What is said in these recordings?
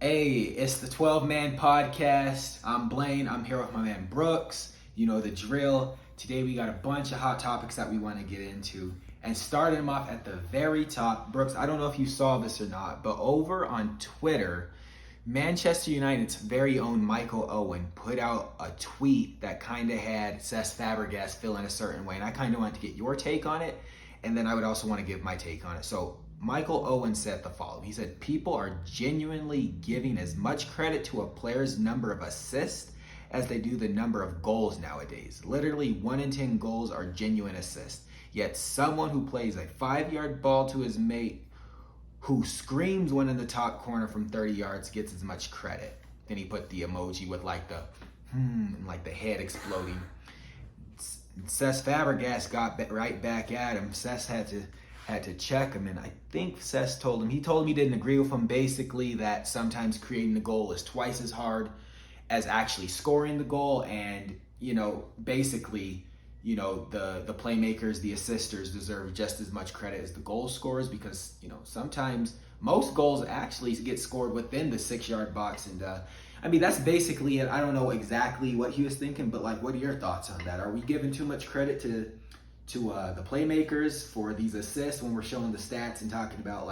Hey, it's the 12-Man podcast. I'm Blaine. I'm here with my man Brooks. You know the drill. Today we got a bunch of hot topics that we want to get into. And starting them off at the very top, Brooks, I don't know if you saw this or not, but over on Twitter, Manchester United's very own Michael Owen put out a tweet that kind of had Cesc Fabregas feeling a certain way. And I kind of wanted to get your take on it. And then I would also want to give my take on it. So Michael Owen said the following. He said, people are genuinely giving as much credit to a player's number of assists as they do the number of goals nowadays. Literally 1 in 10 goals are genuine assists. Yet someone who plays a 5-yard ball to his mate who screams one in the top corner from 30 yards gets as much credit. Then he put the emoji with like the and like the head exploding. Cesc Fabregas got right back at him. Cesc had to check him, and I think Cesc told him he didn't agree with him, basically that sometimes creating the goal is twice as hard as actually scoring the goal, and basically the playmakers, the assisters deserve just as much credit as the goal scorers, because sometimes most goals actually get scored within the 6-yard box. And that's basically it. I don't know exactly what he was thinking, but what are your thoughts on that? Are we giving too much credit to the playmakers for these assists when we're showing the stats and talking about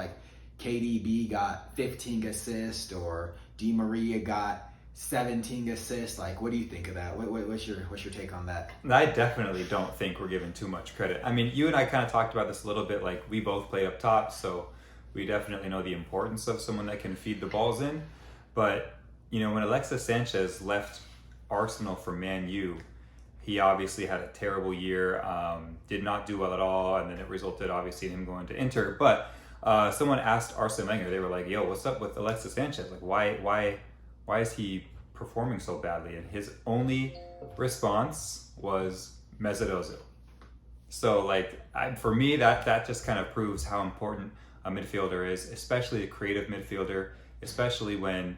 KDB got 15 assists or Di Maria got 17 assists? What do you think of that? What's your take on that? I definitely don't think we're giving too much credit. I mean, you and I kind of talked about this a little bit. We both play up top, so we definitely know the importance of someone that can feed the balls in. But when Alexis Sanchez left Arsenal for Man U, he obviously had a terrible year, did not do well at all, and then it resulted obviously in him going to Inter. But someone asked Arsene Wenger, they were like, "Yo, what's up with Alexis Sanchez? Why is he performing so badly?" And his only response was Mesut Ozil. So for me, that just kind of proves how important a midfielder is, especially a creative midfielder, especially when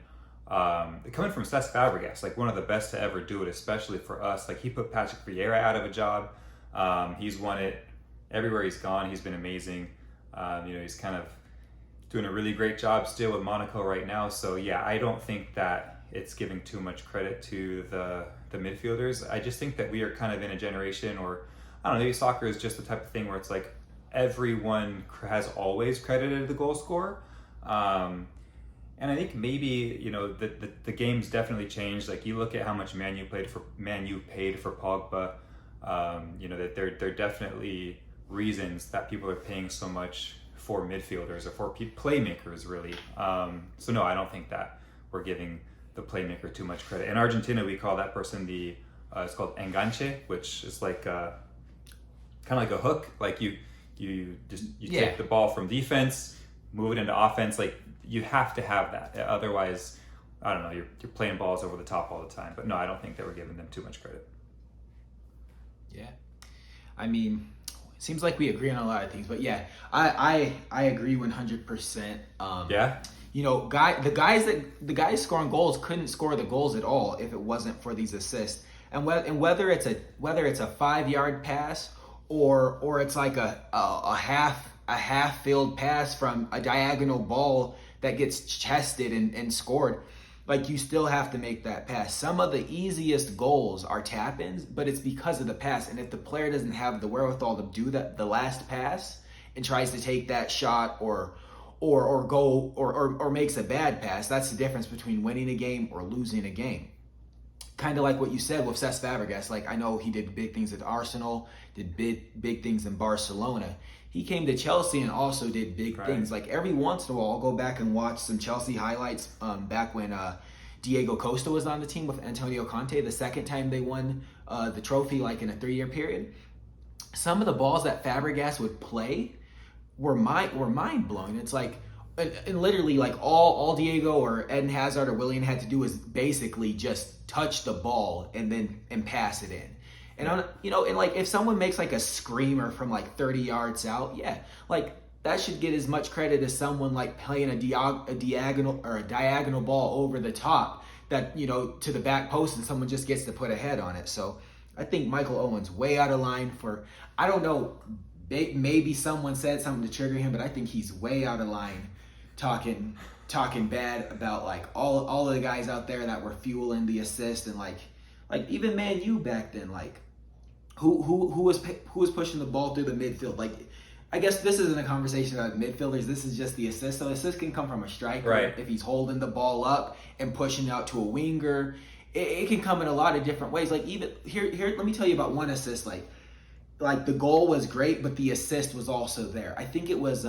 coming from Cesc Fabregas, one of the best to ever do it, especially for us. He put Patrick Vieira out of a job. He's won it everywhere he's gone. He's been amazing. He's kind of doing a really great job still with Monaco right now. So yeah, I don't think that it's giving too much credit to the midfielders. I just think that we are kind of in a generation, or I don't know, maybe soccer is just the type of thing where it's everyone has always credited the goal scorer. And I think maybe, the game's definitely changed. You look at how much Man U paid for Pogba, that there are definitely reasons that people are paying so much for midfielders or for playmakers, really. So no, I don't think that we're giving the playmaker too much credit. In Argentina, we call that person it's called enganche, which is kind of like a hook. You take the ball from defense, move it into offense. You have to have that. Otherwise, I don't know, you're playing balls over the top all the time. But no, I don't think that we're giving them too much credit. Yeah. It seems like we agree on a lot of things. But yeah, I agree 100%. Yeah? The guys scoring goals couldn't score the goals at all if it wasn't for these assists. And whether it's a 5-yard pass or it's a half field pass from a diagonal ball that gets chested and scored, you still have to make that pass. Some of the easiest goals are tap-ins, but it's because of the pass. And if the player doesn't have the wherewithal to do the last pass and tries to take that shot or makes a bad pass, that's the difference between winning a game or losing a game. Kind of like what you said with Cesc Fabregas. I know he did big things at Arsenal, did big things in Barcelona. He came to Chelsea and also did big things. Every once in a while, I'll go back and watch some Chelsea highlights back when Diego Costa was on the team with Antonio Conte, the second time they won the trophy, in a 3-year period. Some of the balls that Fabregas would play were mind-blowing. It's and literally all Diego or Eden Hazard or Willian had to do was basically just touch the ball and pass it in. And if someone makes a screamer from 30 yards out, yeah, that should get as much credit as someone playing a diagonal ball over the top that to the back post and someone just gets to put a head on it. So I think Michael Owen's way out of line for, I don't know, maybe someone said something to trigger him, but I think he's way out of line talking bad about like all of the guys out there that were fueling the assist, and like even Man U back then, like who was pushing the ball through the midfield. Like, I guess this isn't a conversation about midfielders. This is just the assist. So assist can come from a striker if he's holding the ball up and pushing out to a winger. It can come in a lot of different ways. Like even here, let me tell you about one assist. Like the goal was great, but the assist was also there. I think it was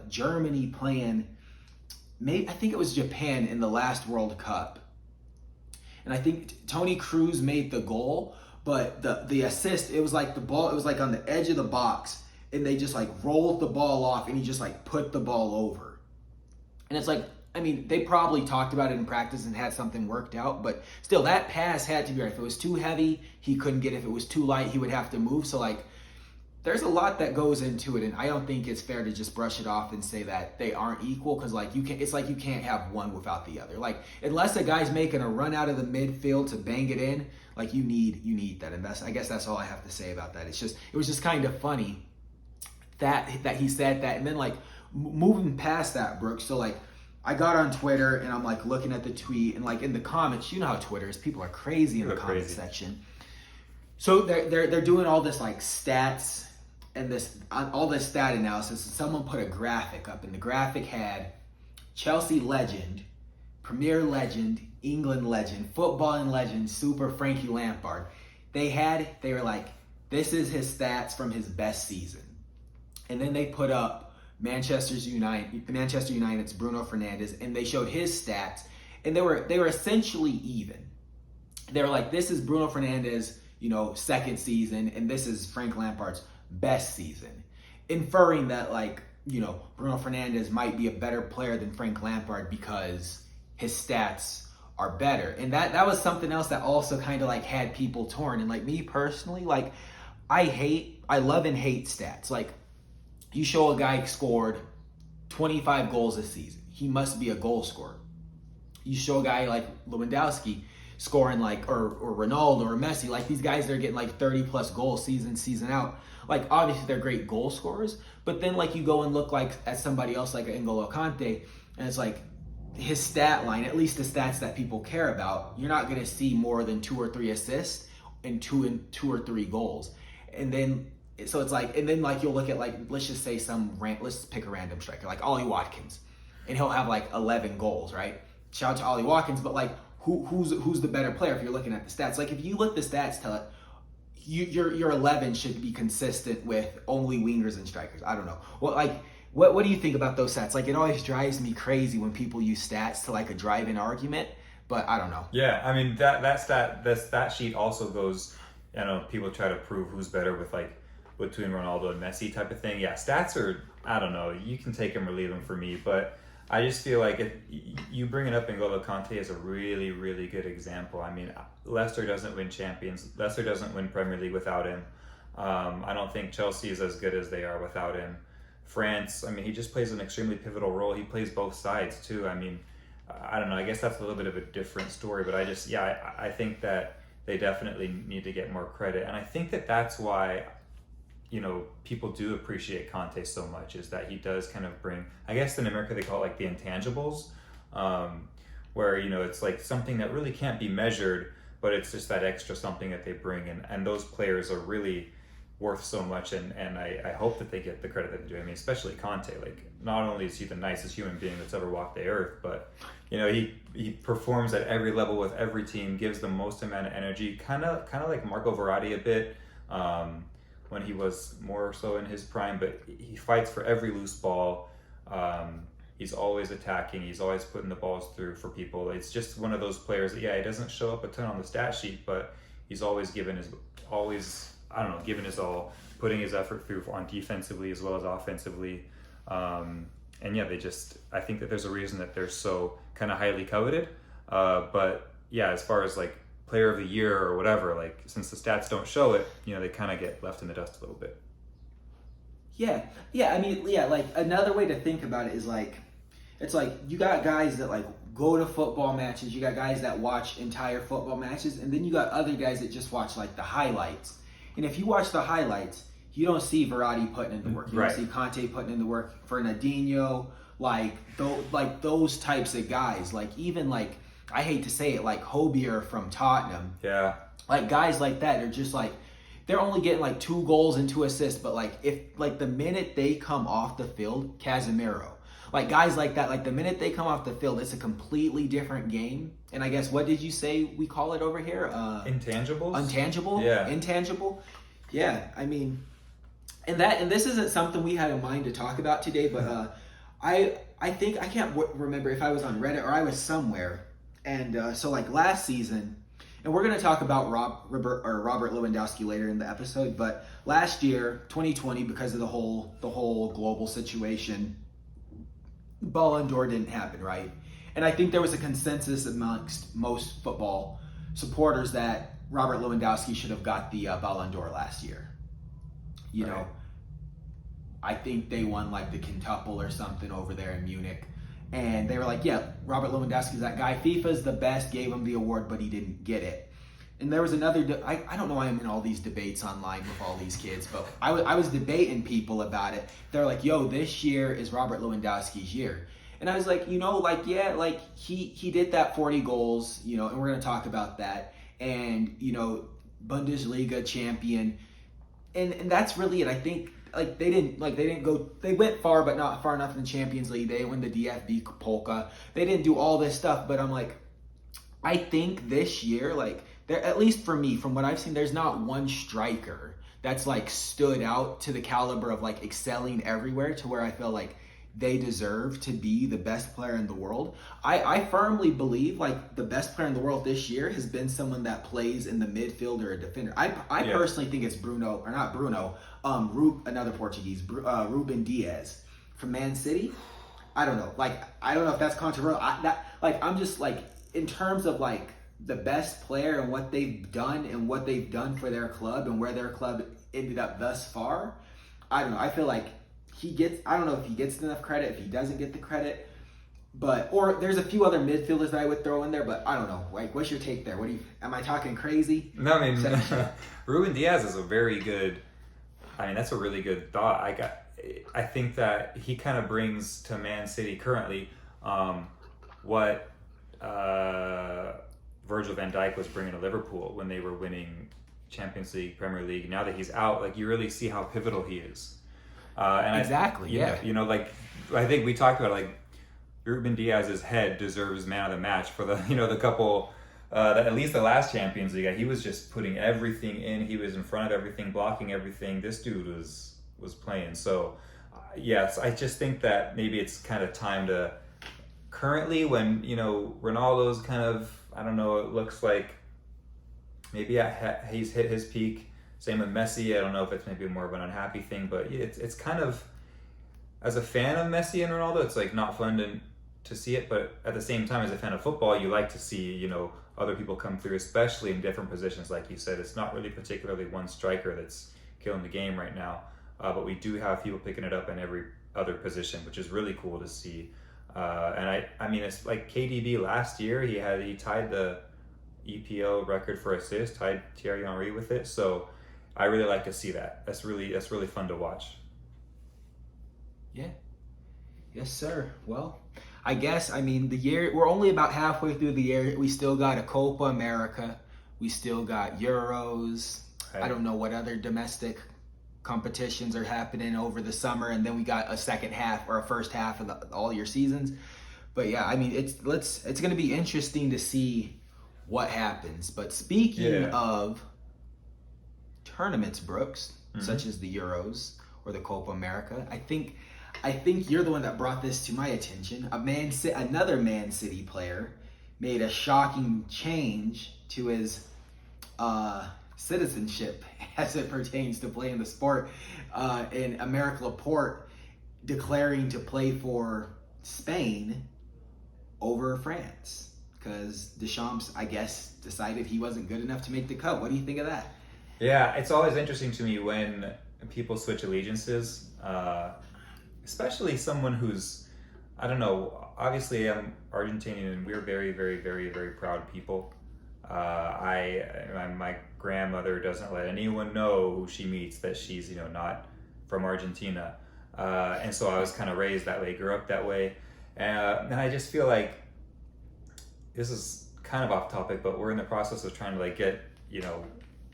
Germany playing. I think it was Japan in the last World Cup, and I think Toni Kroos made the goal, but the assist, it was like the ball, it was like on the edge of the box, and they just like rolled the ball off, and he just like put the ball over. And it's like, I mean, they probably talked about it in practice and had something worked out, but still, that pass had to be right. If it was too heavy, he couldn't get it. If it was too light, he would have to move. So like, there's a lot that goes into it, and I don't think it's fair to just brush it off and say that they aren't equal, because like it's like you can't have one without the other. Like, unless a guy's making a run out of the midfield to bang it in, like you need that. And I guess that's all I have to say about that. It was just kind of funny that he said that. And then like moving past that, Brooks, so like I got on Twitter and I'm like looking at the tweet, and like in the comments, you know how Twitter is, people are crazy in the comment section. So they're doing all this like stats and all this stat analysis, and someone put a graphic up, and the graphic had Chelsea legend, Premier legend, England legend, footballing legend, super Frankie Lampard. They were like, this is his stats from his best season. And then they put up Manchester United's Bruno Fernandes, and they showed his stats, and they were essentially even. They were like, this is Bruno Fernandes, second season, and this is Frank Lampard's best season, inferring that like, Bruno Fernandes might be a better player than Frank Lampard because his stats are better. And that was something else that also kind of like had people torn. And like me personally, like I love and hate stats. Like, you show a guy scored 25 goals this season, he must be a goal scorer. You show a guy like Lewandowski scoring like, or Ronaldo or Messi, like these guys that are getting like 30 plus goals season out. Like, obviously they're great goal scorers, but then like you go and look like at somebody else like N'Golo Kante, and it's like his stat line, at least the stats that people care about, you're not going to see more than 2 or 3 assists and two or three goals. And then so it's like, and then like you'll look at like, let's just say let's pick a random striker like Ollie Watkins, and he'll have like 11 goals, right? Shout out to Ollie Watkins, but like who's the better player if you're looking at the stats? Like, if you look the stats tell it, your 11 should be consistent with only wingers and strikers. I don't know. Well, like, what do you think about those stats? Like, it always drives me crazy when people use stats to like a drive-in argument, but I don't know. Yeah, I mean the stat sheet also goes, people try to prove who's better with like between Ronaldo and Messi type of thing. Yeah, stats are, I don't know, you can take them or leave them for me, but I just feel like if you bring it up, N'Golo Kante is a really, really good example. I mean, Leicester doesn't win champions. Leicester doesn't win Premier League without him. I don't think Chelsea is as good as they are without him. France, I mean, he just plays an extremely pivotal role. He plays both sides too. I mean, I don't know. I guess that's a little bit of a different story, but I think that they definitely need to get more credit. And I think that that's why, people do appreciate Conte so much, is that he does kind of bring, I guess in America they call it like the intangibles, where, it's like something that really can't be measured, but it's just that extra something that they bring. And those players are really worth so much. And I hope that they get the credit that they do. I mean, especially Conte, like, not only is he the nicest human being that's ever walked the earth, but, he performs at every level with every team, gives the most amount of energy, kind of like Marco Verratti a bit, when he was more so in his prime, but he fights for every loose ball. He's always attacking. He's always putting the balls through for people. It's just one of those players that, he doesn't show up a ton on the stat sheet, but he's always giving his all, putting his effort through on defensively as well as offensively. I think that there's a reason that they're so kind of highly coveted. But yeah, as far as like player of the year or whatever, like, since the stats don't show it, they kind of get left in the dust a little bit. Yeah. I mean, like, another way to think about it is like, it's like you got guys that like go to football matches, you got guys that watch entire football matches, and then you got other guys that just watch like the highlights. And if you watch the highlights, you don't see Verratti putting in the work. You don't see Conte putting in the work. Fernandinho, like those types of guys, like even like I hate to say it, like Hobier from Tottenham, Yeah. like guys like that are just like they're only getting like 2 goals and 2 assists, but like if like the minute they come off the field, Casemiro, like guys like that, like the minute they come off the field, it's a completely different game. And I guess what did you say we call it over here? Intangibles. Intangible. Yeah. Intangible. Yeah. I mean, and this isn't something we had in mind to talk about today, but I think I can't remember if I was on Reddit or I was somewhere, and so like last season. And we're going to talk about Robert Lewandowski later in the episode, but last year, 2020, because of the whole global situation, Ballon d'Or didn't happen, right? And I think there was a consensus amongst most football supporters that Robert Lewandowski should have got the Ballon d'Or last year. You know, I think they won like the quintuple or something over there in Munich. And they were like, yeah, Robert Lewandowski's that guy. FIFA's the best, gave him the award, but he didn't get it. And there was another, I don't know why I'm in all these debates online with all these kids, but I was debating people about it. They're like, yo, this year is Robert Lewandowski's year. And I was like, you know, like, yeah, like he did that 40 goals, you know, and we're going to talk about that. And, you know, Bundesliga champion. And that's really it. I think like they went far, but not far enough in the Champions League. They won the DFB Polka. They didn't do all this stuff, but I'm like, I think this year, like there, at least for me, from what I've seen, there's not one striker that's like stood out to the caliber of like excelling everywhere to where I feel like they deserve to be the best player in the world. I firmly believe like the best player in the world this year has been someone that plays in the midfield or a defender. I personally think it's another Portuguese, Ruben Diaz from Man City. I don't know. Like, I don't know if that's controversial. I'm just like, in terms of like the best player and what they've done for their club and where their club ended up thus far, I don't know. I feel like I don't know if he gets enough credit, if he doesn't get the credit, or there's a few other midfielders that I would throw in there, but I don't know. Like, what's your take there? Am I talking crazy? No, I mean, Ruben Diaz is that's a really good thought. I think that he kind of brings to Man City currently what Virgil van Dijk was bringing to Liverpool when they were winning Champions League, Premier League. Now that he's out, like you really see how pivotal he is. Exactly. You know, like I think we talked about like Ruben Diaz's head deserves man of the match for the the couple. At least the last Champions League, he was just putting everything in. He was in front of everything, blocking everything. This dude was playing. So, yes, I just think that maybe it's kind of time to. Currently, when Ronaldo's kind of, I don't know, it looks like maybe he's hit his peak. Same with Messi. I don't know if it's maybe more of an unhappy thing, but it's kind of, as a fan of Messi and Ronaldo, it's like not fun to see it, but at the same time, as a fan of football, you like to see, other people come through, especially in different positions. Like you said, it's not really particularly one striker that's killing the game right now, but we do have people picking it up in every other position, which is really cool to see. And I mean, it's like KDB last year, he tied the EPL record for assists, tied Thierry Henry with it. So I really like to see that. That's really fun to watch. Yeah. Yes, sir. Well, I guess, the year, we're only about halfway through the year. We still got a Copa America. We still got Euros. Right. I don't know what other domestic competitions are happening over the summer. And then we got a second half or a first half of all your seasons. But yeah, it's going to be interesting to see what happens. But speaking of tournaments, Brooks, such as the Euros or the Copa America, I think you're the one that brought this to my attention. Another Man City player made a shocking change to his citizenship as it pertains to playing the sport. In Aymeric Laporte declaring to play for Spain over France because Deschamps, I guess, decided he wasn't good enough to make the cut. What do you think of that? Yeah, it's always interesting to me when people switch allegiances. Especially someone who's, I don't know, obviously I'm Argentinian and we're very, very, very, very proud people. My grandmother doesn't let anyone know who she meets that she's, not from Argentina. And so I was kind of raised that way, grew up that way. And I just feel like this is kind of off topic, but we're in the process of trying to like get,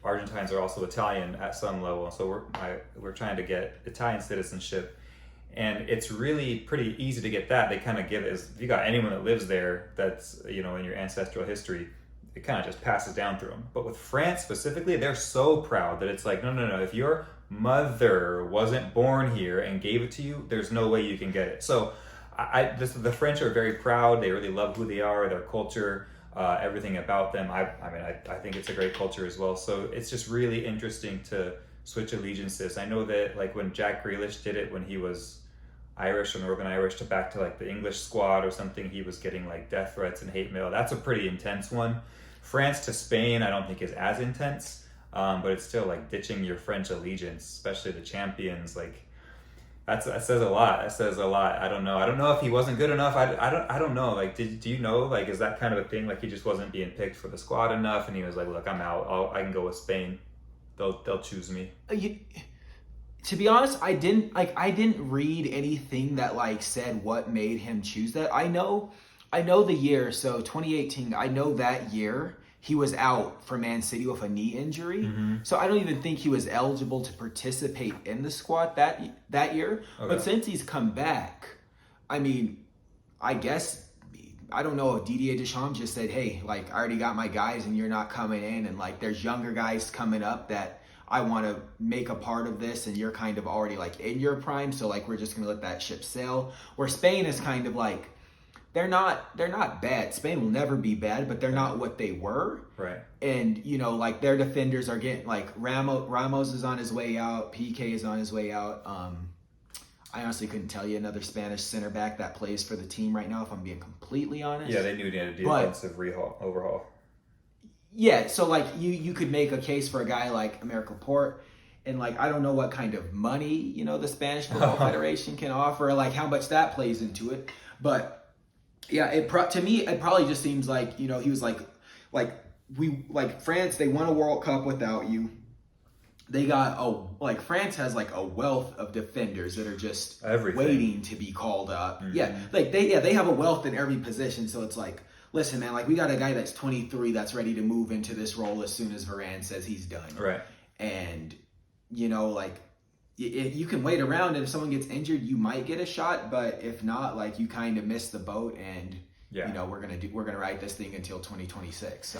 Argentines are also Italian at some level. So we're trying to get Italian citizenship. And it's really pretty easy to get that. They kind of give it as, if you got anyone that lives there that's, in your ancestral history, it kind of just passes down through them. But with France specifically, they're so proud that it's like, no. If your mother wasn't born here and gave it to you, there's no way you can get it. So the French are very proud. They really love who they are, their culture, everything about them. I think it's a great culture as well. So it's just really interesting to switch allegiances. I know that like when Jack Grealish did it when he was Irish or Northern Irish to back to like the English squad or something, he was getting like death threats and hate mail. That's a pretty intense one. France to Spain, I don't think is as intense, but it's still like ditching your French allegiance, especially the champions. Like that says a lot. That says a lot. I don't know if he wasn't good enough. I don't know. Like, do you know? Like, is that kind of a thing? Like, he just wasn't being picked for the squad enough, and he was like, "Look, I'm out. I can go with Spain. They'll choose me." To be honest, I didn't read anything that like said what made him choose that. I know the year, so 2018, I know that year he was out for Man City with a knee injury. Mm-hmm. So I don't even think he was eligible to participate in the squad that year. Okay. But since he's come back, I mean, I guess, I don't know if Didier Deschamps just said, hey, like, I already got my guys and you're not coming in. And like, there's younger guys coming up that I want to make a part of this, and you're kind of already like in your prime. So like, we're just going to let that ship sail. Where Spain is kind of like, they're not bad. Spain will never be bad, but they're not what they were. Right. And, like their defenders are getting like Ramos is on his way out. PK is on his way out. I honestly couldn't tell you another Spanish center back that plays for the team right now, if I'm being completely honest. Yeah, they knew they had a defensive overhaul. Yeah, so like you could make a case for a guy like Aymeric Laporte, and like I don't know what kind of money, the Spanish Football Federation can offer, like how much that plays into it. But yeah, to me it probably just seems like, he was like France, they won a World Cup without you. They got France has like a wealth of defenders that are just waiting to be called up. Mm-hmm. Yeah, like they have a wealth in every position. So it's like, listen, man, like we got a guy that's 23 that's ready to move into this role as soon as Varane says he's done. Right. And like you can wait around, and if someone gets injured, you might get a shot. But if not, like you kind of miss the boat, and we're gonna ride this thing until 2026. So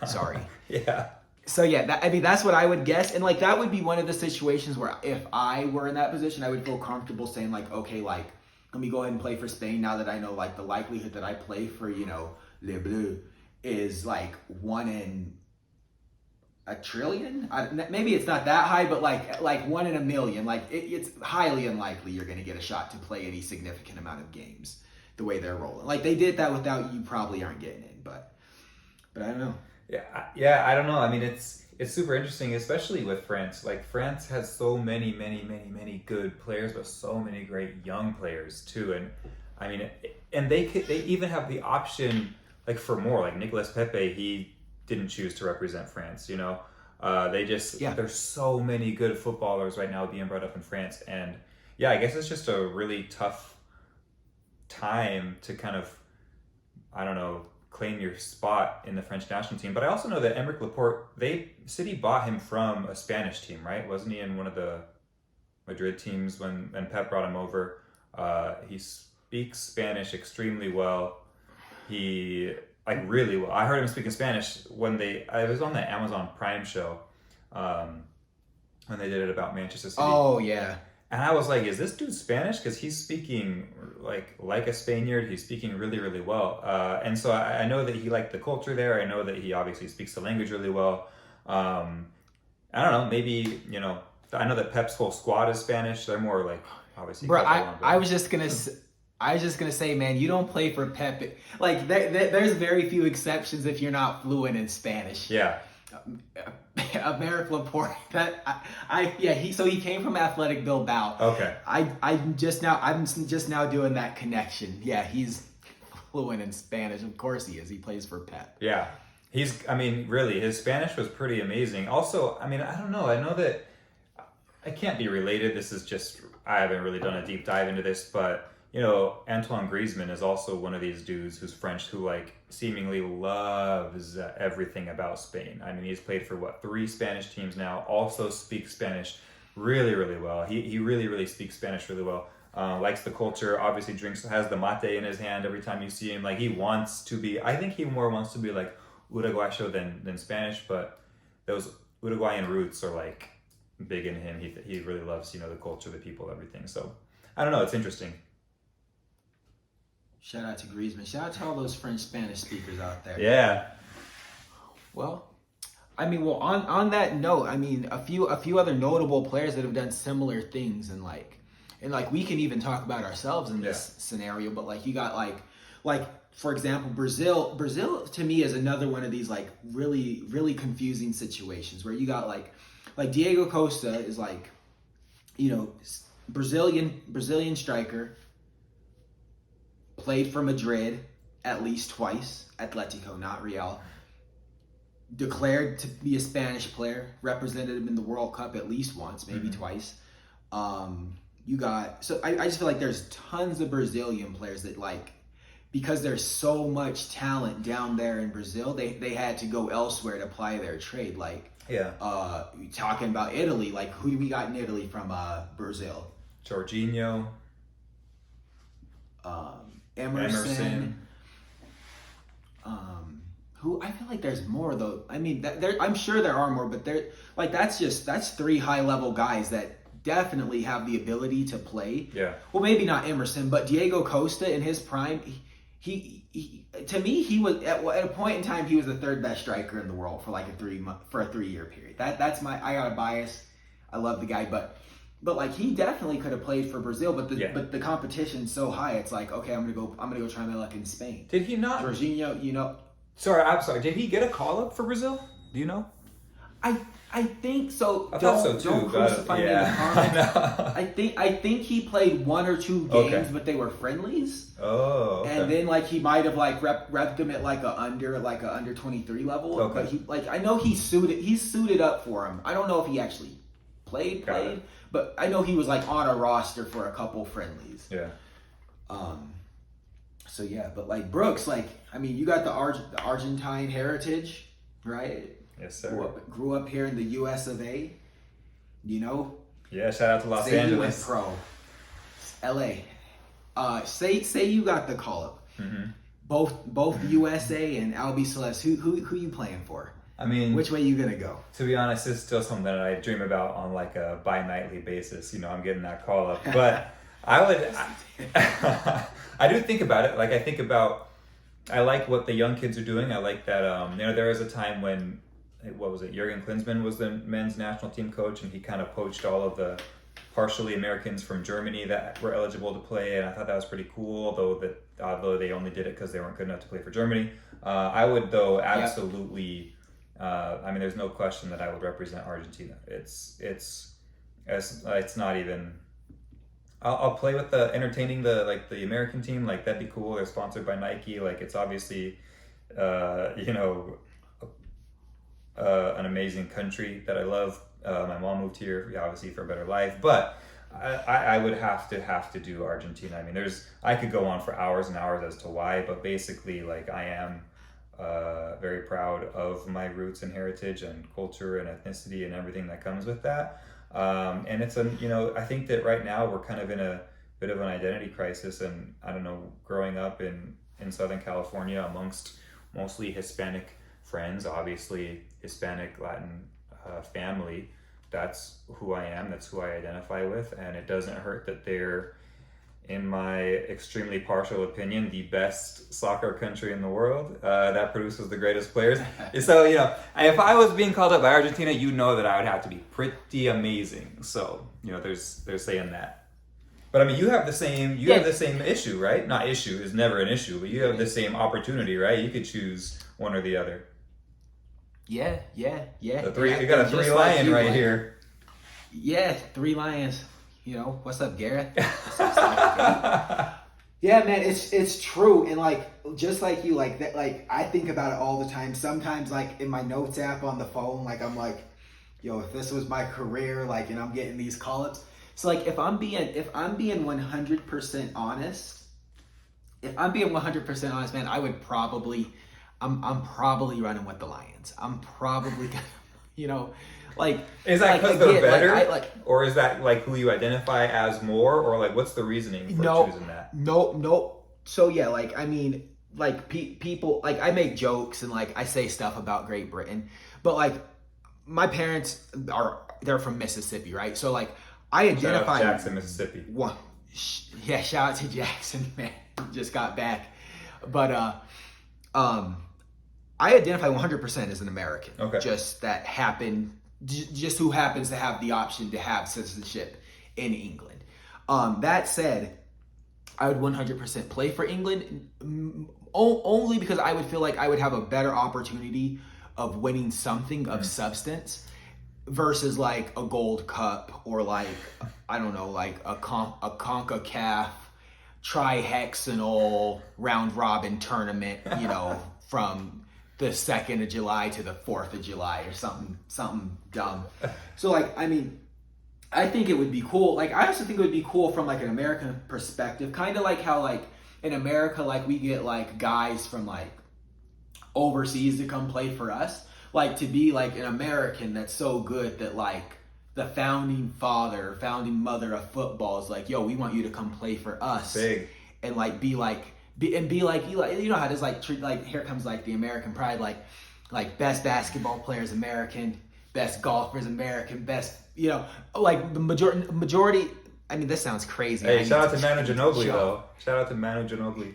sorry. Yeah. So yeah, that's what I would guess, and like that would be one of the situations where if I were in that position, I would feel comfortable saying like, okay, like let me go ahead and play for Spain now that I know like the likelihood that I play for Les Bleus is like 1 in a trillion. Maybe it's not that high, but like 1 in a million. Like it's highly unlikely you're going to get a shot to play any significant amount of games the way they're rolling. Like they did that without you, probably aren't getting in, but I don't know. Yeah, I don't know. I mean, it's super interesting, especially with France. Like France has so many good players, but so many great young players too. And I mean, and they even have the option like for more. Like Nicolas Pepe, he didn't choose to represent France. There's so many good footballers right now being brought up in France, and yeah, I guess it's just a really tough time to kind of, I don't know, claim your spot in the French national team. But I also know that Aymeric Laporte, City bought him from a Spanish team, right? Wasn't he in one of the Madrid teams when Pep brought him over? He speaks Spanish extremely well. He really well. I heard him speaking Spanish when I was on the Amazon Prime show when they did it about Manchester City. Oh yeah. And I was like, is this dude Spanish? Because he's speaking like a Spaniard. He's speaking really, really well. And so I know that he liked the culture there. I know that he obviously speaks the language really well. I don't know, maybe, I know that Pep's whole squad is Spanish. They're more like, obviously. Bro, I was just going to say, man, you don't play for Pep. Like, there's very few exceptions if you're not fluent in Spanish. Yeah. Aymeric Laporte. He came from Athletic Bilbao. Okay. I'm just now doing that connection. Yeah, he's fluent in Spanish. Of course he is. He plays for Pep. Yeah. Really, his Spanish was pretty amazing. Also, I mean, I don't know. I know that it can't be related. This is just, I haven't really done a deep dive into this, but Antoine Griezmann is also one of these dudes who's French who like seemingly loves everything about Spain. I mean, he's played for 3 Spanish teams now, also speaks Spanish really, really well. He really, really speaks Spanish really well. Likes the culture, obviously has the mate in his hand every time you see him. Like he wants to be, I think he more wants to be like Uruguayo than Spanish, but those Uruguayan roots are like big in him. He really loves, the culture, the people, everything. So I don't know, it's interesting. Shout out to Griezmann. Shout out to all those French Spanish speakers out there. Yeah. Well, I mean, on that note, I mean, a few other notable players that have done similar things, and we can even talk about ourselves in this scenario. But like you got like for example, Brazil to me is another one of these like really, really confusing situations where you got like Diego Costa is like, Brazilian striker, played for Madrid at least twice, Atletico, not Real. Declared to be a Spanish player, represented him in the World Cup at least once, maybe twice. You got, so I just feel like there's tons of Brazilian players that like, because there's so much talent down there in Brazil, they had to go elsewhere to ply their trade. Like, talking about Italy, like who do we got in Italy from Brazil? Jorginho. Emerson. Who I feel like there's more though. I mean, I'm sure there are more, but that's 3 high level guys that definitely have the ability to play. Yeah. Well, maybe not Emerson, but Diego Costa in his prime, he to me he was at a point in time he was the 3rd best striker in the world for like a 3-year period. That's I got a bias. I love the guy, but like he definitely could have played for Brazil, but the competition's so high. It's like, okay, I'm gonna go try my luck in Spain. Did he not? Jorginho, Sorry, I'm sorry. Did he get a call up for Brazil? Do you know? I think so. I thought so too. Don't crucify me in the comments. I think he played 1 or 2 games, but they were friendlies. Oh. Okay. And then like he might have like repped him at like a under 23 level. Okay. But I know he suited up for him. I don't know if he actually played, but I know he was like on a roster for a couple friendlies. Yeah. So yeah, but like Brooks, like I mean, you got the Argentine heritage, right? Yes, sir. Grew up here in the U.S. of A. Yeah, shout out to Los Say Angeles. you went pro. L.A. Say you got the call up. Mm-hmm. Both USA and Albi Celeste. Who you playing for? I mean, which way you gonna go? To be honest, it's still something that I dream about on like a bi-nightly basis. I'm getting that call up, but I do think about it. Like I like what the young kids are doing. I like that. There was a time when, what was it? Jurgen Klinsmann was the men's national team coach, and he kind of poached all of the partially Americans from Germany that were eligible to play, and I thought that was pretty cool. Although they only did it because they weren't good enough to play for Germany. I would though absolutely. I mean, there's no question that I would represent Argentina. It's not even. I'll play with entertaining the American team. Like that'd be cool. They're sponsored by Nike. Like it's obviously, an amazing country that I love. My mom moved here, obviously for a better life, but I would have to do Argentina. I mean, I could go on for hours and hours as to why, but basically, like I am very proud of my roots and heritage and culture and ethnicity and everything that comes with that. And it's I think that right now we're kind of in a bit of an identity crisis, and I don't know, growing up in Southern California amongst mostly Hispanic friends, obviously Hispanic Latin family, that's who I am, that's who I identify with, and it doesn't hurt that they're, in my extremely partial opinion, the best soccer country in the world that produces the greatest players. So, if I was being called up by Argentina, that I would have to be pretty amazing. So, there's saying that. But I mean, you have the same issue, right? Not issue is never an issue, but you have the same opportunity, right? You could choose one or the other. Yeah. You got a 3 lion right here. Yeah, 3 lions. What's up, Gareth? What's up, yeah, man, it's true, and like just like you, like that, like I think about it all the time. Sometimes, like in my notes app on the phone, like I'm like, yo, if this was my career, like, and I'm getting these call-ups. So like, if I'm being 100% honest, man, I would probably, I'm probably running with the Lions. I'm probably gonna, you know, like. Is that because again, they're better, like, or is that like who you identify as more, or like what's the reasoning for choosing that? No. So yeah, like, I mean, like people, like, I make jokes and like I say stuff about Great Britain, but like my parents they're from Mississippi, right? So like I identify Shout out to Jackson, Mississippi. Yeah, shout out to Jackson, man. Just got back. But I identify 100% as an American. Okay. Just that happened, just who happens to have the option to have citizenship in England. That said, I would 100% play for England, only because I would feel like I would have a better opportunity of winning something of substance versus like a Gold Cup or like, I don't know, like a CONCACAF trihexanal round robin tournament, you know, from the 2nd of July to the 4th of July or something dumb. So like, I mean, I think it would be cool. Like, I also think it would be cool from like an American perspective, kind of like how like in America, like we get like guys from like overseas to come play for us. Like to be like an American that's so good that like the founding mother of football is like, yo, we want you to come play for us. Big. And like be like you know how it is, like treat, like here comes like the American pride, like best basketball players American, best golfers American, best, you know, like the majority. I mean, this sounds crazy. Hey, shout out to Manu Ginobili though. Shout out to Manu Ginobili.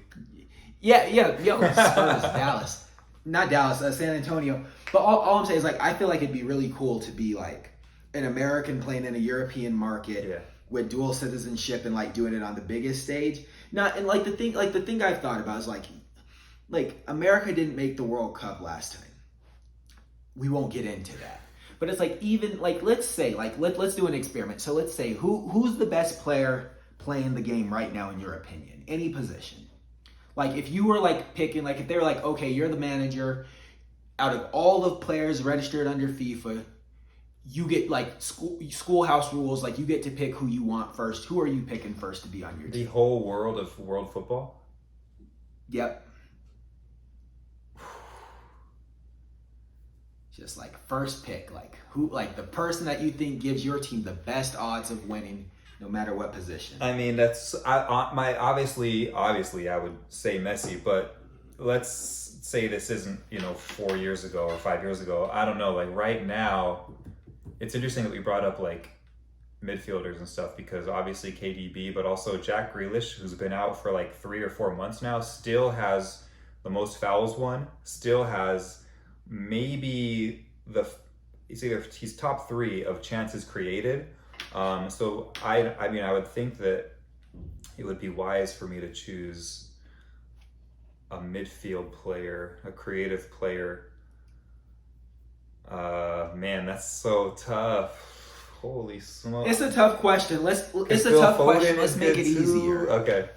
Yeah, yo, Spurs, Dallas, not Dallas, San Antonio. But all I'm saying is like I feel like it'd be really cool to be like an American playing in a European market with dual citizenship and like doing it on the biggest stage. Not and like the thing I've thought about is like America didn't make the World Cup last time. We won't get into that. But it's like even like let's say like let's do an experiment. So let's say who's the best player playing the game right now in your opinion? Any position. Like if you were like picking, like if they were like, okay, you're the manager, out of all the players registered under FIFA, you get like schoolhouse rules, like you get to pick who you want first. Who are you picking first to be on your team? The whole world of world football? Yep. Just like first pick, like who, like the person that you think gives your team the best odds of winning, no matter what position. I mean, that's obviously I would say Messi, but let's say this isn't 4 years ago or 5 years ago. I don't know. Like right now, it's interesting that we brought up like midfielders and stuff because obviously KDB, but also Jack Grealish, who's been out for like 3 or 4 months now, still has the most fouls won. Still has maybe he's top 3 of chances created. So I mean I would think that it would be wise for me to choose a midfield player, a creative player. Man, that's so tough. Holy smokes! It's a tough question. Let's make it easier. Okay.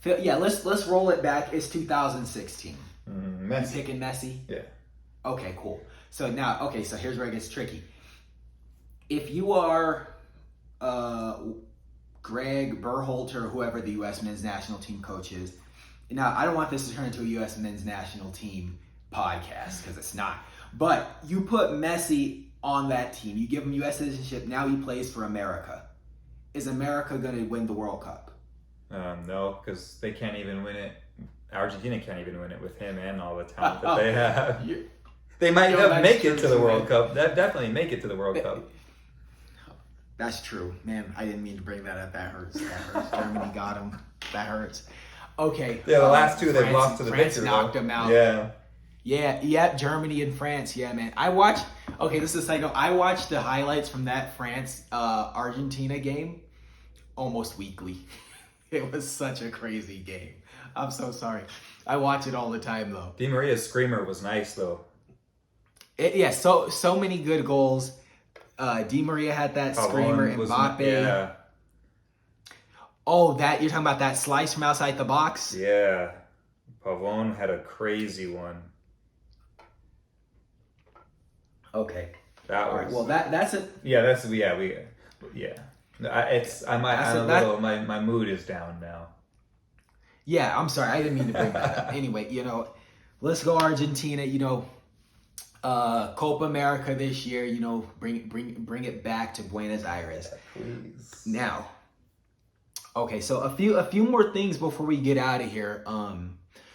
Yeah, let's roll it back. It's 2016. Messi. You picking Messi? Yeah. Okay, cool. So here's where it gets tricky. If you are Greg Berhalter or whoever the U.S. men's national team coach is, now I don't want this to turn into a U.S. men's national team podcast because it's not. But you put Messi on that team. You give him U.S. citizenship. Now he plays for America. Is America going to win the World Cup? No, because they can't even win it. Argentina can't even win it with him and all the talent that they have. They might make it to the World Cup. That definitely make it to the World Cup. That's true. Man, I didn't mean to bring that up. That hurts. Germany got him. That hurts. Okay. Yeah, the last two they've lost to the France victor. knocked them out. Yeah, Germany and France. Yeah, man. This is a side note. I watched the highlights from that France-Argentina game almost weekly. It was such a crazy game. I'm so sorry. I watch it all the time, though. Di Maria's screamer was nice, though. So many good goals. Di Maria had that screamer. Mbappe. Yeah. Oh, you're talking about that slice from outside the box? Yeah. Pavone had a crazy one. Okay. That All was right. Well, that's it. My mood is down now. Yeah, I'm sorry. I didn't mean to bring that up. Anyway, let's go Argentina. Copa America this year. Bring it back to Buenos Aires. Please. Now, okay. So a few more things before we get out of here.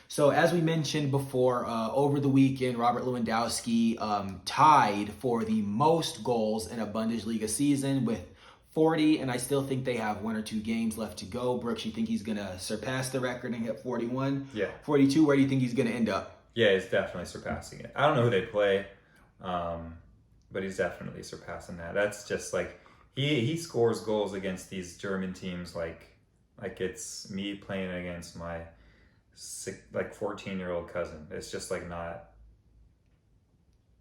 So as we mentioned before, over the weekend, Robert Lewandowski tied for the most goals in a Bundesliga season with 40, and I still think they have 1 or 2 games left to go. Brooks, you think he's going to surpass the record and hit 41? Yeah. 42, where do you think he's going to end up? Yeah, he's definitely surpassing it. I don't know who they play, but he's definitely surpassing that. That's just like, he scores goals against these German teams like it's me playing against my 14-year-old cousin. It's just like not,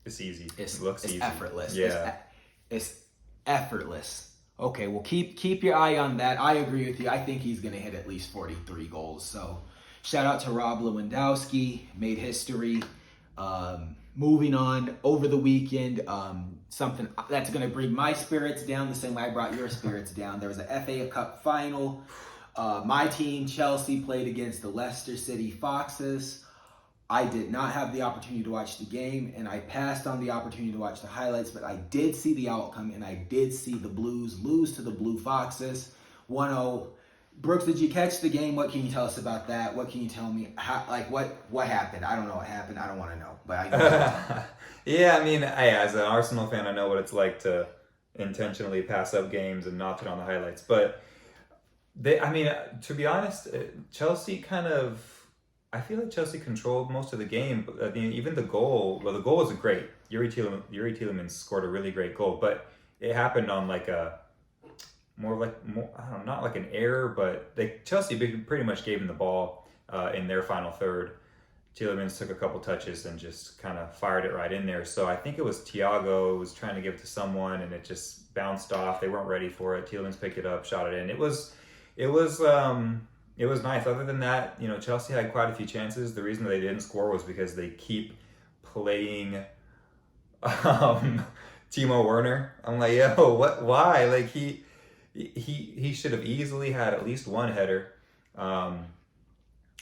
it's easy. It looks easy. It's effortless. Yeah. It's effortless. Okay, well, keep your eye on that. I agree with you. I think he's going to hit at least 43 goals. So, shout out to Rob Lewandowski. Made history. Moving on, over the weekend, something that's going to bring my spirits down the same way I brought your spirits down. There was a FA Cup final. My team, Chelsea, played against the Leicester City Foxes. I did not have the opportunity to watch the game, and I passed on the opportunity to watch the highlights, but I did see the outcome, and I did see the Blues lose to the Blue Foxes, 1-0. Brooks, did you catch the game? What can you tell us about that? What can you tell me? What happened? I don't know what happened. I don't want to know, but I know. Yeah, I mean, as an Arsenal fan, I know what it's like to intentionally pass up games and not turn on the highlights, but to be honest, Chelsea I feel like Chelsea controlled most of the game. But I mean, even the goal was great. Yuri Tielemans scored a really great goal, but it happened on I don't know, not like an error, but Chelsea pretty much gave him the ball in their final third. Tielemans took a couple touches and just kind of fired it right in there. So I think it was Thiago was trying to give it to someone, and it just bounced off. They weren't ready for it. Tielemans picked it up, shot it in. It was nice. Other than that, Chelsea had quite a few chances. The reason they didn't score was because they keep playing Timo Werner. I'm like, yo, what? Why? Like he should have easily had at least one header.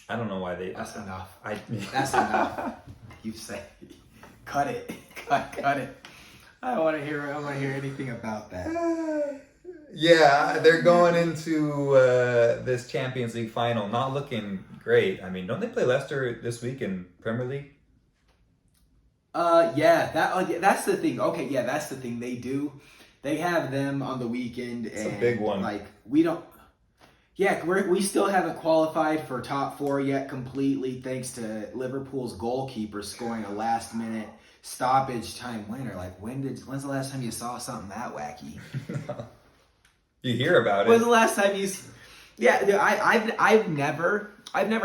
I don't know why they. That's enough. That's enough. You say, cut it, cut it. I don't want to hear anything about that. Yeah, they're going into this Champions League final not looking great. I mean, don't they play Leicester this week in Premier League? That's the thing. Okay, yeah, that's the thing. They do. They have them on the weekend. It's a big one. We don't. Yeah, we still haven't qualified for top 4 yet completely, thanks to Liverpool's goalkeeper scoring a last-minute stoppage time winner. When's the last time you saw something that wacky? You hear about it. When's the last time you? Yeah, I've never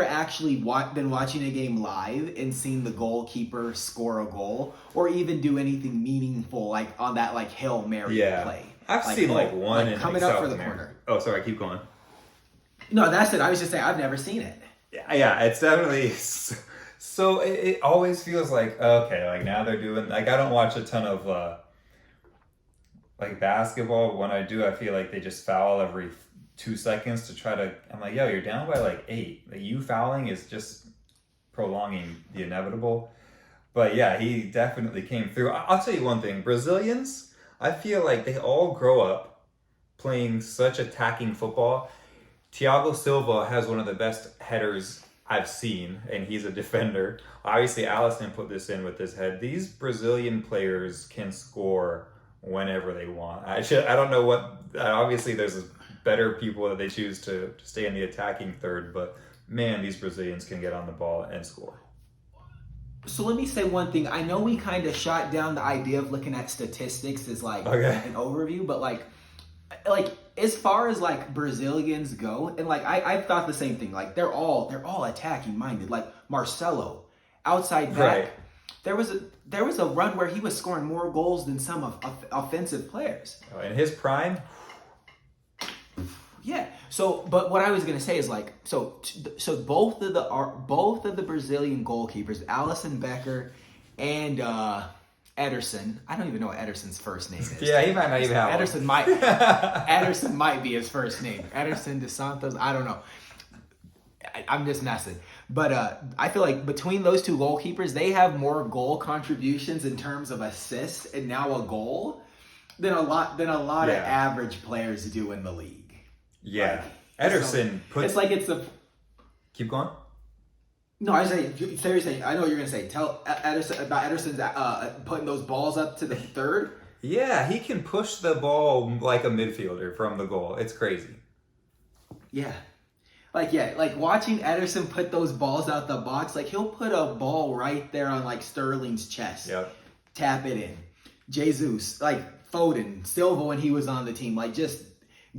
actually been watching a game live and seen the goalkeeper score a goal or even do anything meaningful on that Hail Mary play. I've seen one in coming up for the corner. Oh, sorry, keep going. No, that's it. I was just saying I've never seen it. Yeah, it's definitely. So it always feels like, okay, now they're doing. I don't watch a ton of basketball. When I do, I feel like they just foul every 2 seconds to try to. I'm like, yo, you're down by 8. You fouling is just prolonging the inevitable. But yeah, he definitely came through. I'll tell you one thing: Brazilians, I feel like they all grow up playing such attacking football. Thiago Silva has one of the best headers I've seen, and he's a defender. Obviously, Alisson put this in with his head. These Brazilian players can score whenever they want. I don't know what. Obviously, there's better people that they choose to stay in the attacking third, but man, these Brazilians can get on the ball and score. So let me say one thing. I know we kind of shot down the idea of looking at statistics as an overview, but as far as Brazilians go, and I've thought the same thing. They're all attacking minded. Marcelo, outside back. Right. There was a run where he was scoring more goals than some of offensive players. In his prime. Yeah. So, but what I was gonna say is so both of the Brazilian goalkeepers, Alisson Becker and Ederson. I don't even know what Ederson's first name is. Yeah, he might not even have Ederson one. Ederson might be his first name. Ederson dos Santos. I don't know. I'm just messing. But I feel like between those two goalkeepers, they have more goal contributions in terms of assists and now a goal than a lot of average players do in the league. Yeah. Ederson it's like it's the... Keep going. No, I was saying, I know what you're going to say. Tell Ederson about Ederson's putting those balls up to the third. Yeah, he can push the ball like a midfielder from the goal. It's crazy. Yeah. Like watching Ederson put those balls out the box, like he'll put a ball right there on like Sterling's chest. Yep. Tap it in. Jesus, like Foden, Silva when he was on the team, like just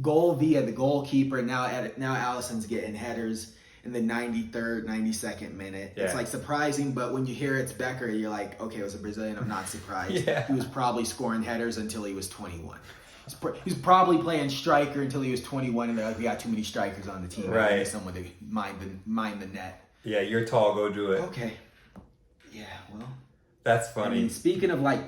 goal via the goalkeeper. Now Alisson's getting headers in the 93rd, 92nd minute. Yeah. It's like surprising, but when you hear it's Becker, you're like, okay, it was a Brazilian. I'm not surprised. Yeah. He was probably scoring headers until he was 21. He's probably playing striker until he was 21, and they're like, we got too many strikers on the team. Right. We need someone to mind the net. Yeah, you're tall. Go do it. Okay. Yeah, well. That's funny. I mean, speaking of like,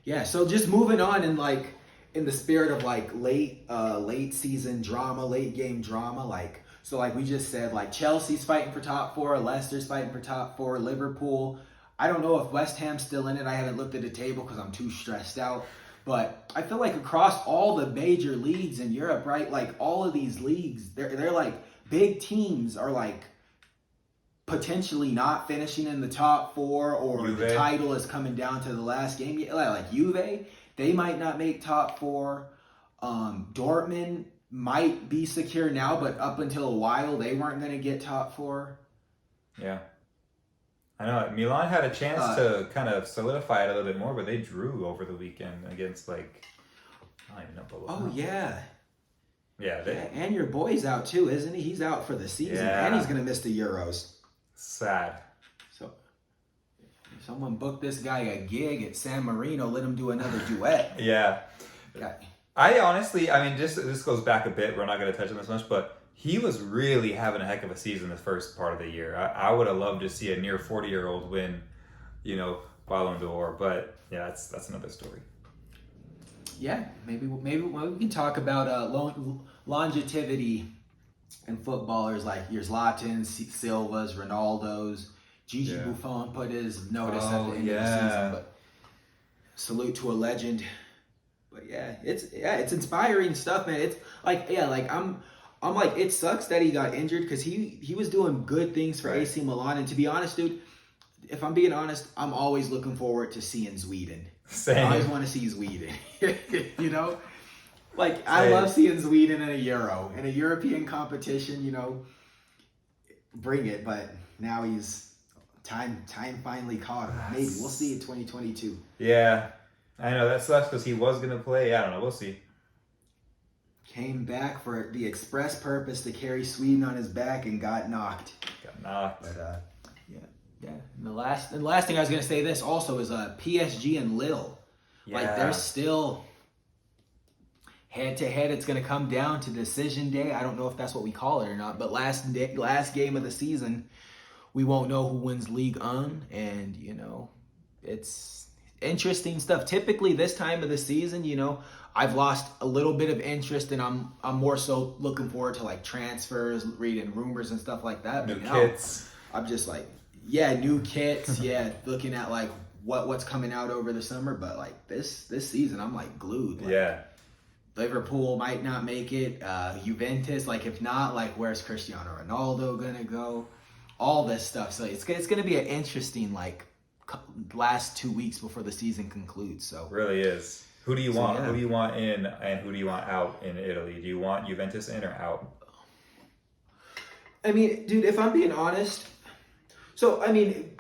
yeah, so just moving on and like in the spirit of like late season drama, late game drama, like, so like we just said, like Chelsea's fighting for top 4, Leicester's fighting for top 4, Liverpool. I don't know if West Ham's still in it. I haven't looked at the table because I'm too stressed out. But I feel like across all the major leagues in Europe, right? Like all of these leagues, they're like big teams are like potentially not finishing in the top 4, or Juve. The title is coming down to the last game. Like Juve, they might not make top 4. Dortmund might be secure now, but up until a while, they weren't going to get top 4. Yeah. I know Milan had a chance to kind of solidify it a little bit more, but they drew over the weekend against like, I don't even know. Oh yeah, yeah. And your boy's out too, isn't he? He's out for the season, and he's gonna miss the Euros. Sad. So, if someone booked this guy a gig at San Marino, let him do another duet. Yeah. I honestly, I mean, this goes back a bit. We're not going to touch on this much, but he was really having a heck of a season the first part of the year. I would have loved to see a near 40-year-old win, Ballon d'Or. But yeah, that's another story. Yeah, maybe we can talk about longevity in footballers like your Zlatans, Silvas, Ronaldos. Gigi Buffon put his notice at the end of the season. But salute to a legend. But it's inspiring stuff, man. It's like I'm like, it sucks that he got injured because he was doing good things for AC Milan. And to be honest, dude, if I'm being honest, I'm always looking forward to seeing Sweden. Same. I always want to see Sweden. Like, I love seeing Sweden in a Euro. In a European competition, bring it. But now time finally caught him. Maybe. We'll see in 2022. Yeah. I know, that sucks because he was going to play. I don't know. We'll see. Came back for the express purpose to carry Sweden on his back and got knocked. But yeah. And the last thing I was gonna say this also is PSG and Lille. Yeah. Like they're still head to head. It's gonna come down to decision day. I don't know if that's what we call it or not. But last game of the season, we won't know who wins Ligue 1, and it's interesting stuff. Typically this time of the season, I've lost a little bit of interest, and I'm more so looking forward to like transfers, reading rumors and stuff like that. New kits. I'm just like, new kits. Looking at like what's coming out over the summer. But like this season, I'm like glued. Like, Liverpool might not make it. Juventus, like if not, like where's Cristiano Ronaldo gonna go? All this stuff. So it's gonna be an interesting like last 2 weeks before the season concludes. So really is. Who do you want? Yeah. Who do you want in, and who do you want out in Italy? Do you want Juventus in or out? I mean, dude, if I'm being honest, so I mean,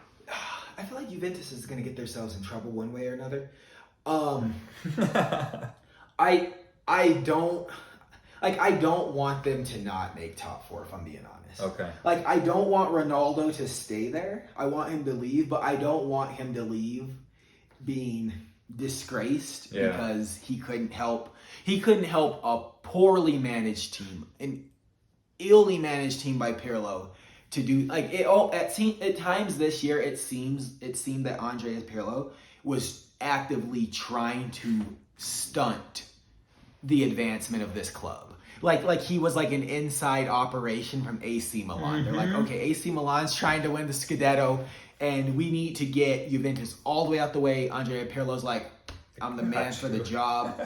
I feel like Juventus is going to get themselves in trouble one way or another. I don't want them to not make top 4, if I'm being honest. Okay. Like, I don't want Ronaldo to stay there. I want him to leave, but I don't want him to leave being disgraced because he couldn't help a poorly managed team, an illy managed team by Pirlo, to do like it. Oh, at times this year, it seemed that Andrea Pirlo was actively trying to stunt the advancement of this club. Like he was like an inside operation from AC Milan. They're like, okay, AC Milan's trying to win the Scudetto, and we need to get Juventus all the way out the way. Andrea Pirlo's like, I'm the man for the job.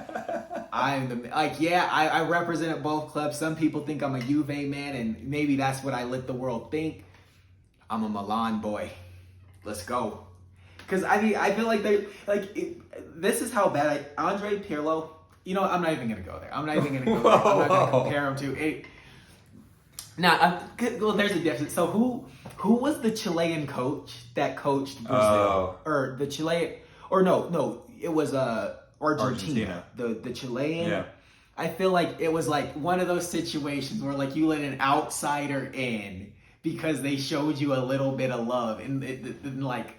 I'm the I represent both clubs. Some people think I'm a Juve man, and maybe that's what I let the world think. I'm a Milan boy. Let's go. Because I feel like this is how bad Andre Pirlo. You know, I'm not even gonna go there. I'm not even gonna go there. I'm not gonna compare him to it. Now, well, there's a difference. So who was the Chilean coach that coached Brazil, or the Chilean, or no, it was Argentina. The Chilean. Yeah. I feel like it was like one of those situations where like you let an outsider in because they showed you a little bit of love, and like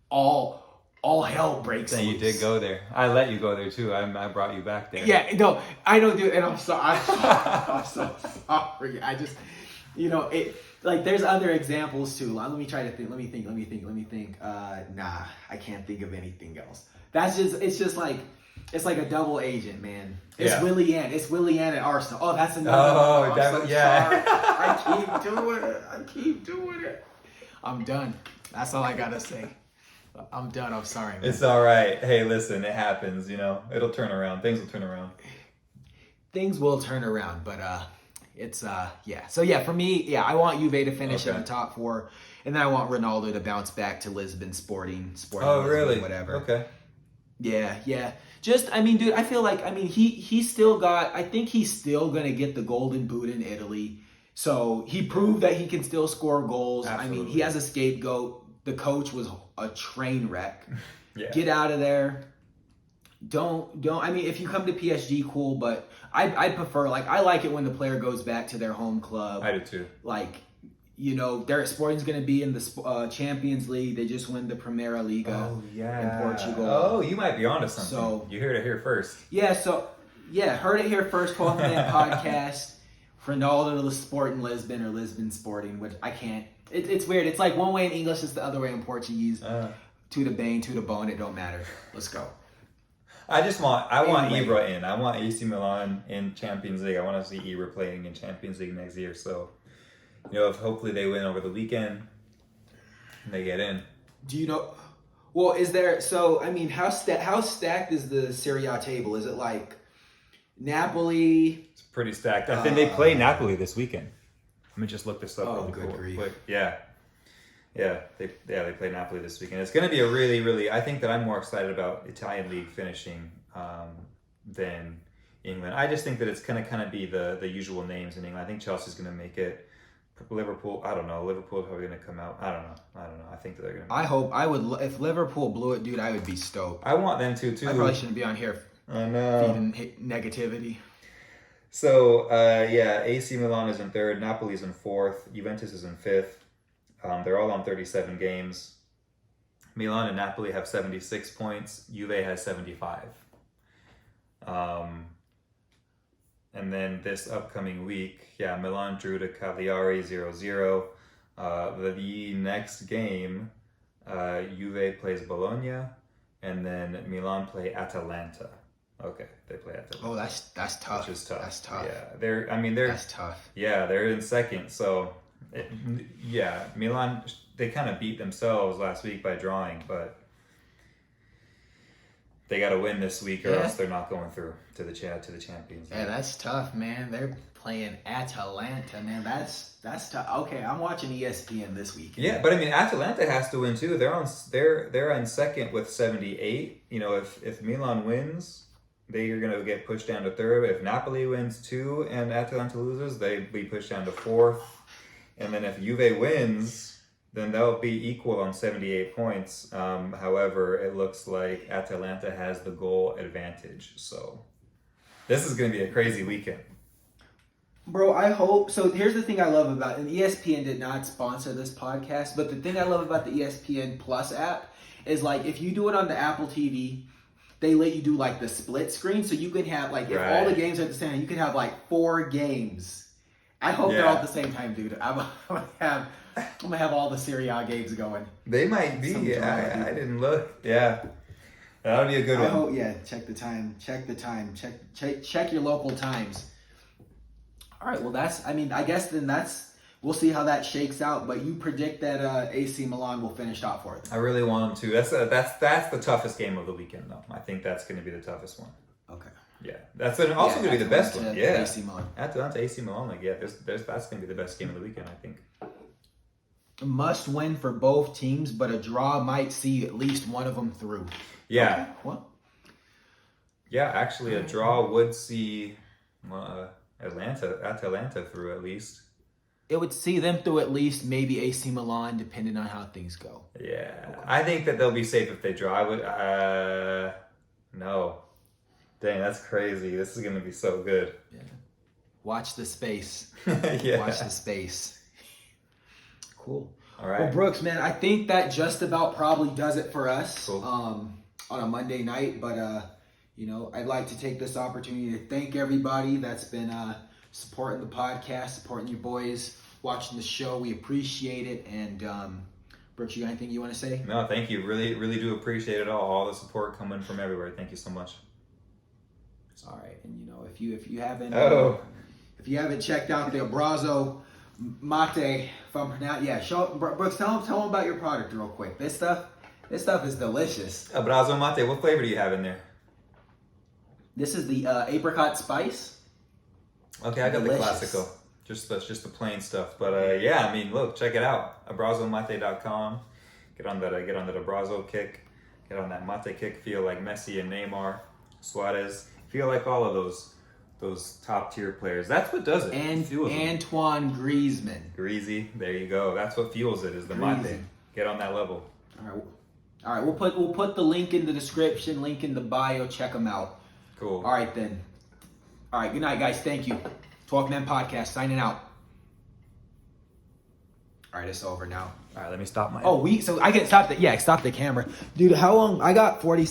all hell breaks loose. You did go there. I let you go there too. I brought you back there. Yeah, no, I don't do it, and I'm sorry. I'm so sorry. I just, it. Like, there's other examples too. Let me try to think. Let me think. Nah, I can't think of anything else. It's just like a double agent, man. It's Willie Ann. It's Willie Ann at Arsenal. Oh, that's another one. I'm so sorry. I keep doing it. I'm done. That's all I gotta say. I'm done. I'm sorry, man. It's all right. Hey, listen, it happens. It'll turn around. Things will turn around. Things will turn around, but it's So for me, I want Juve to finish in the top 4, and then I want Ronaldo to bounce back to Lisbon Sporting. Oh, Lisbon, really? Whatever. Okay. Yeah. Just, dude, I feel like, he's still got. I think he's still gonna get the Golden Boot in Italy. So he proved that he can still score goals. Absolutely. He has a scapegoat. The coach was a train wreck. Yeah. Get out of there. Don't. If you come to PSG, cool, but I prefer, I like it when the player goes back to their home club. I do too. Their Sporting's going to be in the Champions League. They just won the Primera Liga in Portugal. Oh, you might be onto something. So you heard it here first. Heard it here first. 12 Man Podcast. Ronaldo to Sporting Lisbon or Lisbon Sporting, which I can't. It's weird. It's like one way in English, it's the other way in Portuguese. To the bane, to the bone. It don't matter. Let's go. I want Ibra in. I want AC Milan in Champions League. I want to see Ibra playing in Champions League next year. So, if hopefully they win over the weekend and they get in. Do you know? Well, is there? So, how stacked is the Serie A table? Is it like Napoli? It's pretty stacked. I think they play Napoli this weekend. Let me just look this up. Oh, good grief! Quick. Yeah, they play Napoli this weekend. It's going to be a really, really. I think that I'm more excited about Italian league finishing than England. I just think that it's going to kind of be the usual names in England. I think Chelsea's going to make it. Liverpool, I don't know. Liverpool's probably going to come out. I don't know. I think that they're going to. I hope I would. If Liverpool blew it, dude, I would be stoked. I want them to too. I probably shouldn't be on here. I know. Feeding negativity. So, AC Milan is in 3rd, Napoli's in 4th, Juventus is in 5th. They're all on 37 games. Milan and Napoli have 76 points. Juve has 75. And then this upcoming week, Milan drew to Cagliari 0-0. The next game, Juve plays Bologna, and then Milan play Atalanta. Okay, they play Atalanta. Oh, that's tough. Which is tough. That's tough. Yeah, that's tough. Yeah, they're in 2nd. So, Milan, they kind of beat themselves last week by drawing, but they got to win this week, or else they're not going through to the Champions League. Yeah, that's tough, man. They're playing Atalanta, man. That's tough. Okay, I'm watching ESPN this week. Yeah, but Atalanta has to win too. They're on 2nd with 78. If Milan wins, they are going to get pushed down to 3rd. If Napoli wins too and Atalanta loses, they'd be pushed down to 4th. And then if Juve wins, then they'll be equal on 78 points. However, it looks like Atalanta has the goal advantage. So this is going to be a crazy weekend. Bro, I hope. So here's the thing I love about it. And ESPN did not sponsor this podcast, but the thing I love about the ESPN Plus app is if you do it on the Apple TV, they let you do the split screen. So you can have if all the games are at the same time, you can have 4 games I hope they're Yeah. all at the same time, dude. I'm gonna have all the Serie A games going. They might be. Some drama, dude. I didn't look. Yeah. That'll be a good I one. hope, yeah. Check the time. Check your local times. All right. Well, I guess then we'll see how that shakes out. But you predict that AC Milan will finish top four. I really want them to. That's the toughest game of the weekend, though. I think that's going to be the toughest one. Okay. Yeah, that's also going to be the best one. Yeah, AC Milan. That's AC Milan. Like, yeah, that's going to be the best game of the weekend, I think. Must win for both teams, but a draw might see at least one of them through. Yeah. Okay. Well. Yeah, actually, a draw would see Atalanta through at least. It would see them through at least, maybe AC Milan, depending on how things go. Yeah, I think that they'll be safe if they draw. I would. No. Dang, that's crazy. This is going to be so good. Yeah. Watch the space. Yeah. Watch the space. Cool. All right. Well, Brooks, man, I think that just about probably does it for us. Cool. On a Monday night. But I'd like to take this opportunity to thank everybody that's been supporting the podcast, supporting you boys, watching the show. We appreciate it. And Brooks, you got anything you want to say? No, thank you. Really, really do appreciate it all the support coming from everywhere. Thank you so much. All right, and if you haven't if you haven't checked out the Abrazo Mate, if I'm pronouncing, Brooks, tell them about your product real quick. This stuff is delicious. Abrazo Mate, what flavor do you have in there? This is the apricot spice. Okay, I got Delicious. the classical. Just the plain stuff. But yeah, I mean, look, check it out. AbrazoMate.com. Get on that Abrazo kick. Get on that mate kick. Feel like Messi and Neymar, Suarez. Feel like all of those top tier players. That's what does it. And Fuels them. Antoine Griezmann. Greasy. There you go. That's what fuels it. Is the Greasy. mate. Get on that level. All right. We'll put the link in the description, link in the bio. Check them out. Cool. All right then. All right. Good night, guys. Thank you. 12 Man Podcast signing out. All right, it's over now. All right, let me stop my. So I can stop the camera, dude. How long? I got 40.